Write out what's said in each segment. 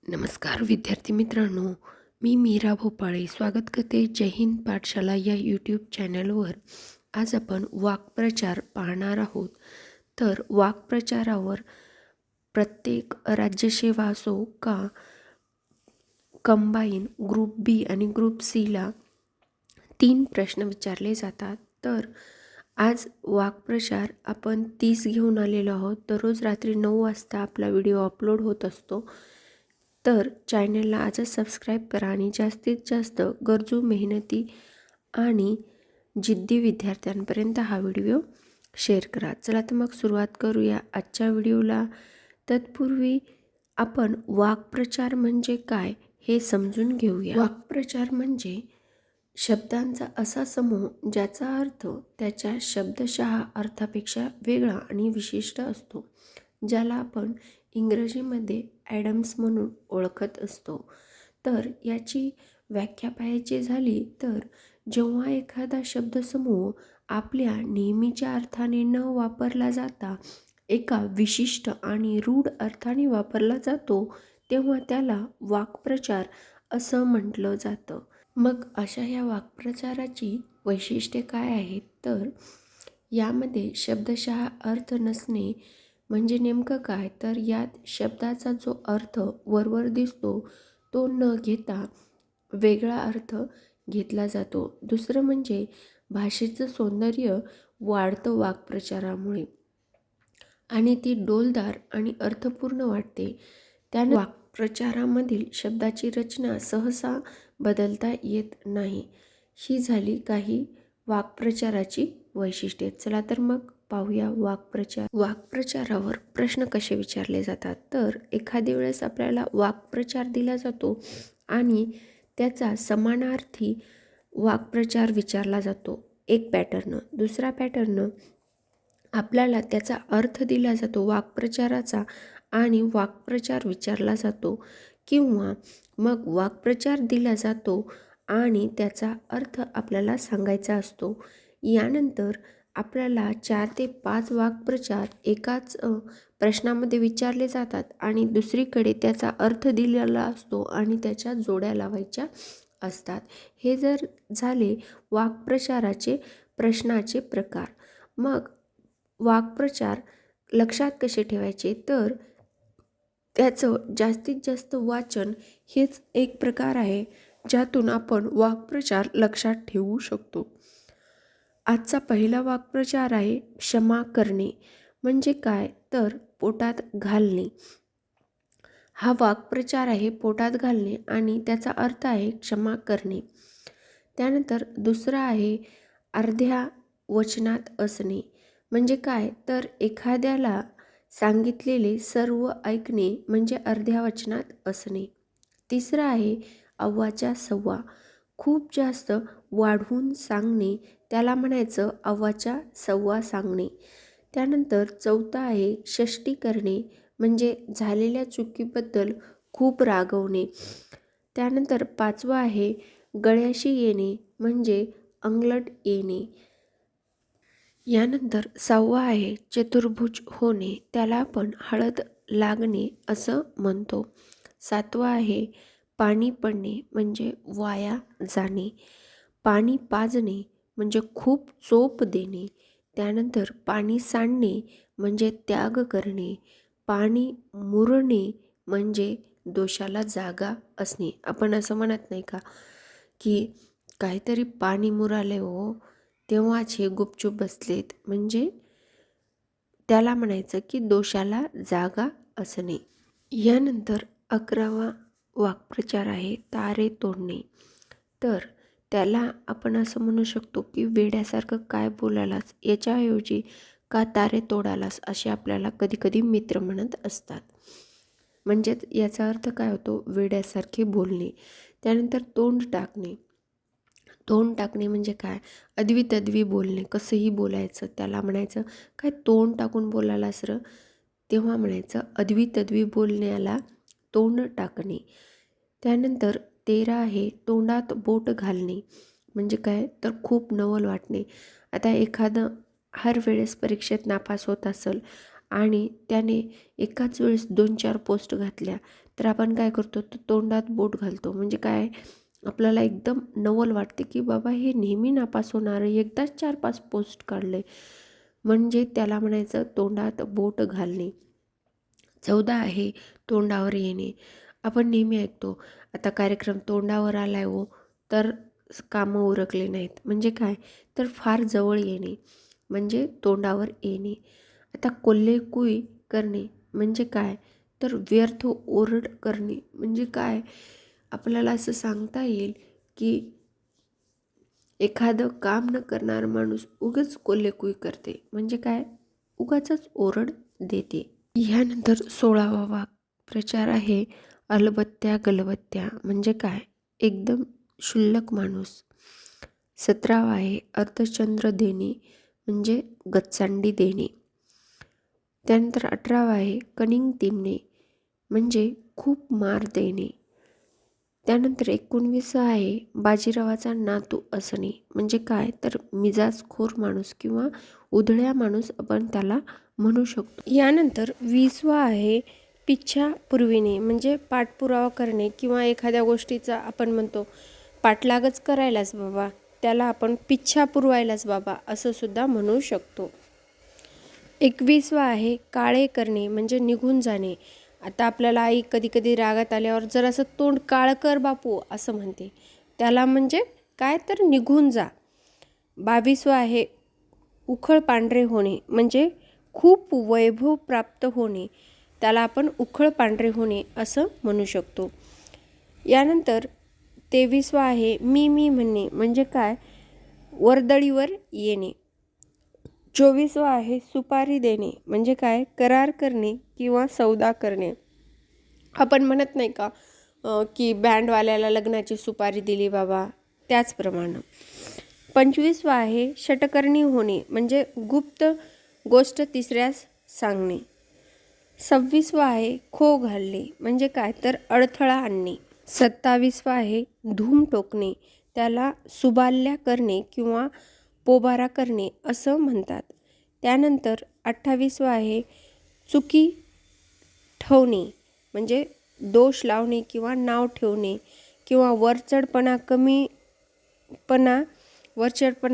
नमस्कार विद्यार्थी मित्रांनो, मी मीरा भोपाळे स्वागत करते जय हिंद पाठशाला या यूट्यूब चॅनलवर. आज आपण वाक्प्रचार पाहणार आहोत. तर वाक्प्रचारावर प्रत्येक राज्यसेवा असो का कंबाईन ग्रुप बी आणि ग्रुप सीला 3 प्रश्न विचारले जातात. तर आज वाक्प्रचार आपण 30 घेऊन आलेलो आहोत. दररोज रात्री 9 वाजता आपला व्हिडिओ अपलोड होत असतो. तर चॅनलला आजच सबस्क्राईब करा आणि जास्तीत जास्त गरजू, मेहनती आणि जिद्दी विद्यार्थ्यांपर्यंत हा व्हिडिओ शेअर करा. चला तर मग सुरुवात करूया आजच्या व्हिडिओला. तत्पूर्वी आपण वाक्प्रचार म्हणजे काय हे समजून घेऊया. वाक्प्रचार म्हणजे शब्दांचा असा समूह ज्याचा अर्थ त्याच्या शब्दशः अर्थापेक्षा वेगळा आणि विशिष्ट असतो, ज्याला आपण इंग्रजीमध्ये ॲडम्स म्हणून ओळखत असतो. तर याची व्याख्या पाहायची झाली तर जेव्हा एखादा शब्दसमूह आपल्या नेहमीच्या अर्थाने न वापरला जाता एका विशिष्ट आणि रूढ अर्थाने वापरला जातो, तेव्हा त्याला वाक्प्रचार असं म्हटलं जातं. मग अशा या वाक्प्रचाराची वैशिष्ट्ये काय आहेत? तर यामध्ये शब्दशः अर्थ नसणे म्हणजे नेमकं काय? तर यात शब्दाचा जो अर्थ वरवर दिसतो तो न घेता वेगळा अर्थ घेतला जातो. दुसरं म्हणजे भाषेचं सौंदर्य वाढतं वाक्प्रचारामुळे आणि ती डौलदार आणि अर्थपूर्ण वाटते. त्यानं वाक्प्रचारामधील शब्दाची रचना सहसा बदलता येत नाही. ही झाली काही वाक्प्रचाराची वैशिष्ट्ये. चला तर मग पाहूया वाक्प्रचार. वाक्प्रचारावर प्रश्न कसे विचारले जातात? तर एखाद्या वेळेस आपल्याला वाक्प्रचार दिला जातो आणि त्याचा समानार्थी वाक्प्रचार विचारला जातो एक पॅटर्न. दुसरा पॅटर्न आपल्याला त्याचा अर्थ दिला जातो वाक्प्रचाराचा आणि वाक्प्रचार विचारला जातो, किंवा मग वाक्प्रचार दिला जातो आणि त्याचा अर्थ आपल्याला सांगायचा असतो. यानंतर आपल्याला 4 ते 5 वाक्प्रचार एकाच प्रश्नामध्ये विचारले जातात आणि दुसरीकडे त्याचा अर्थ दिलेला असतो आणि त्याच्या जोड्या लावायच्या असतात. हे जर झाले वाक्प्रचाराचे प्रश्नाचे प्रकार. मग वाक्प्रचार लक्षात कसे ठेवायचे? तर त्याचं जास्तीत जास्त वाचन हेच एक प्रकार आहे ज्यातून आपण वाक्प्रचार लक्षात ठेवू शकतो. आजचा पहिला वाक्प्रचार आहे क्षमा करणे. म्हणजे काय? तर पोटात घालणे. हा वाक्प्रचार आहे पोटात घालणे आणि त्याचा अर्थ आहे क्षमा करणे. त्यानंतर दुसरा आहे अर्ध्या वचनात असणे. म्हणजे काय? तर एखाद्याला सांगितलेले सर्व ऐकणे म्हणजे अर्ध्या वचनात असणे. तिसरा आहे अव्वाच्या सव्वा. खूप जास्त वाढवून सांगणे त्याला म्हणायचं अव्वाच्या सव्वा सांगणे. त्यानंतर चौथा आहे षष्टी करणे. म्हणजे झालेल्या चुकीबद्दल खूप रागवणे. त्यानंतर पाचवा आहे गळ्याशी येणे. म्हणजे अंगलट येणे. यानंतर 6वा आहे चतुर्भुज होणे. त्याला आपण हळद लागणे असं म्हणतो. 7वा आहे पाणी पडणे. म्हणजे वाया जाणे. पाणी पाजणे म्हणजे खूप चोप देणे. त्यानंतर पाणी सांडणे म्हणजे त्याग करणे. पाणी मुरणे म्हणजे दोषाला जागा असणे. आपण असं म्हणत नाही का की काहीतरी पाणी मुराले हो, तेव्हाच हे गुपचूप बसलेत. म्हणजे त्याला म्हणायचं की दोषाला जागा असणे. यानंतर 11वा वाक्प्रचार आहे तारे तोडणे. तर त्याला आपण असं म्हणू शकतो की वेड्यासारखं काय बोलायलास, याच्याऐवजी का तारे तोडालास, असे आपल्याला कधीकधी मित्र म्हणत असतात. म्हणजेच याचा अर्थ काय होतो? वेड्यासारखे बोलणे. त्यानंतर तोंड टाकणे. तोंड टाकणे म्हणजे काय? अद्वी तद्वी बोलणे. कसंही बोलायचं, त्याला म्हणायचं काय तोंड टाकून बोलायलास र, तेव्हा म्हणायचं अद्वी तद्वी बोलण्याला तोंड टाकणे. त्यानंतर 13 आहे तोंडात बोट घालणे. म्हणजे काय? तर खूप नवल वाटणे. आता एखादं हर वेळेस परीक्षेत नापास होत असेल आणि त्याने एकाच वेळेस 2-4 पोस्ट घातल्या तर आपण काय करतो, तर तोंडात बोट घालतो. म्हणजे काय, आपल्याला एकदम नवल वाटते की बाबा हे नेहमी नापास होणार, एकदाच 4-5 पोस्ट काढले. म्हणजे त्याला म्हणायचं तोंडात बोट घालणे. 14 आहे तोंडावर येणे. आपण नेहमी ऐकतो, आता कार्यक्रम तोंडावर आलाय हो, तर कामं उरकले नाहीत. म्हणजे काय, तर फार जवळ येणे म्हणजे तोंडावर येणे. आता कोल्हेकुई करणे म्हणजे काय, तर व्यर्थ ओरड करणे. म्हणजे काय, आपल्याला असं सांगता येईल की एखादं काम न करणारा माणूस उगाच कोल्हेकुई करते. म्हणजे काय, उगाचच ओरड देते. ह्यानंतर 16वा वाक्प्रचार आहे अलबत्त्या गलबत्त्या. म्हणजे काय, एकदम क्षुल्लक माणूस. 17वा आहे अर्धचंद्र देणे म्हणजे गच्चांडी देणे. त्यानंतर 18वा आहे कनिंग तिमणे म्हणजे खूप मार देणे. त्यानंतर 19 आहे बाजीरावाचा नातू असणे. म्हणजे काय, तर मिजाजखोर माणूस किंवा उधळ्या माणूस आपण त्याला म्हणू शकतो. यानंतर 20वा आहे पिच्छा पुरविणे म्हणजे पाठपुरावा करणे किंवा एखाद्या गोष्टीचा आपण म्हणतो पाठलागच करायलाच बाबा, त्याला आपण पिच्छा पुरवायलाच बाबा असं सुद्धा म्हणू शकतो. 21वा आहे काळे करणे म्हणजे निघून जाणे. आता आपल्याला आई कधी कधी रागात आल्यावर जरासं तोंड काळं कर बापू असं म्हणते, त्याला म्हणजे काय, तर निघून जा. 22वा आहे उखळ पांढरे होणे म्हणजे खूप वैभव प्राप्त होणे, त्याला आपण उखळ पांढरे होणे असं म्हणू शकतो. यानंतर 23वा आहे मी म्हणणे म्हणजे काय, वर्दळीवर येणे. 24वा आहे सुपारी देणे म्हणजे काय, करार करणे किंवा सौदा करणे. आपण म्हणत नाही का की बँडवाल्याला लग्नाची सुपारी दिली बाबा, त्याचप्रमाणे. 25वा आहे षटकर्णी होणे म्हणजे गुप्त गोष्ट तिसऱ्यास सांगणे. 26वा आहे खो घालणे म्हणजे काय, तर अडथळा आणणे. 27वा आहे धूम टोकणे, त्याला सुबाल्या करणे किंवा पोबारा करणे असं म्हणतात. त्यानंतर 28वा आहे चुकी ठेवणे म्हणजे दोष लावणे किंवा नाव ठेवणे किंवा वरचढपणा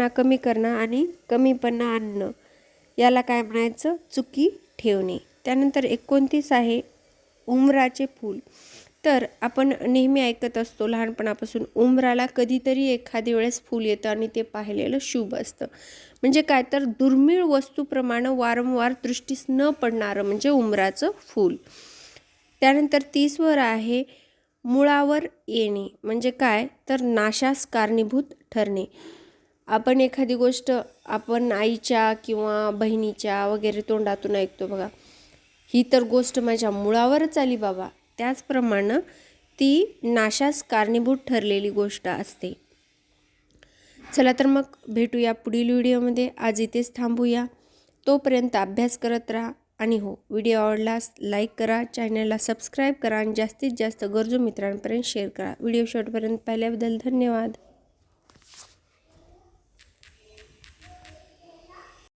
कमी करणं आणि कमीपणा आणणं, याला काय म्हणायचं, चुकी ठेवणे. त्यानंतर 29 आहे उमराचे फूल. तर आपण नेहमी ऐकत असतो लहानपणापासून उमराला कधीतरी एखादी वेळेस फूल येतं आणि ते पाहिलेलं शुभ असतं. म्हणजे काय, तर दुर्मिळ वस्तूप्रमाणे वारंवार दृष्टीस न पडणारं म्हणजे उमराचं फूल. त्यानंतर 30वर आहे मुळावर येणे म्हणजे काय, तर नाशास कारणीभूत ठरणे. आपण एखादी गोष्ट आपण आईच्या किंवा बहिणीच्या वगैरे तोंडातून ऐकतो बघा, ही तर गोष्ट माझ्या मुळावरच आली बाबा, त्याचप्रमाणे ती नाशास कारणीभूत ठरलेली गोष्ट असते. चला तर मग भेटूया पुढील व्हिडिओमध्ये. आज इथेच थांबूया. तोपर्यंत अभ्यास करत राहा आणि हो, व्हिडिओ आवडल्यास लाईक करा, चॅनलला सबस्क्राईब करा आणि जास्तीत जास्त गरजू मित्रांपर्यंत शेअर करा. व्हिडिओ शेवटपर्यंत पाहिल्याबद्दल धन्यवाद.